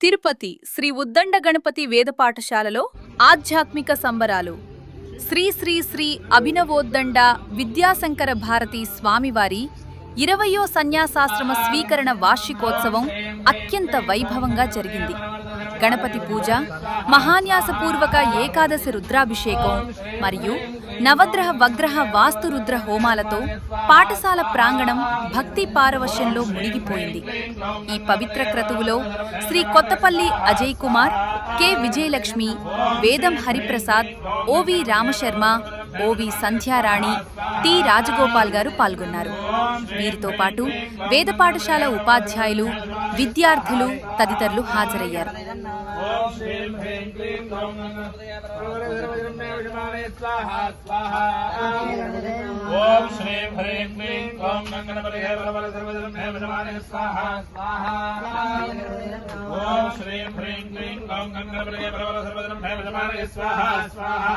తిరుపతి శ్రీ ఉద్దండ గణపతి వేద పాఠశాలలో ఆధ్యాత్మిక సంబరాలు. శ్రీ శ్రీ శ్రీ అభినవోద్దండ విద్యాశంకర భారతి స్వామివారి 20వ సన్యాసాశ్రమ స్వీకరణ వార్షికోత్సవం అత్యంత వైభవంగా జరిగింది. గణపతి పూజ, మహాన్యాసపూర్వక ఏకాదశి రుద్రాభిషేకం మరియు నవగ్రహ వగ్రహ వాస్తు రుద్ర హోమాలతో పాఠశాల ప్రాంగణం భక్తి పారవశ్యంలో మునిగిపోయింది. ఈ పవిత్ర క్రతువులో శ్రీ కొత్తపల్లి అజయ్ కుమార్, కె విజయలక్ష్మి, వేదం హరిప్రసాద్, ఓవి రామశర్మ, ఓవి సంధ్యారాణి, టి రాజగోపాల్ గారు పాల్గొన్నారు. వీరితో పాటు వేద పాఠశాల ఉపాధ్యాయులు, విద్యార్థులు తదితరులు హాజరయ్యారు. ఓం శ్రీ హ్రీం క్లీం ఓం గంగణపతయే బలబల సర్వధర్మే వశమానే స్వాహా స్వాహా. ఓం శ్రీ హ్రీం క్లీం ఓం గంగణపతయే బలబల సర్వధర్మే వశమానే స్వాహా స్వాహా.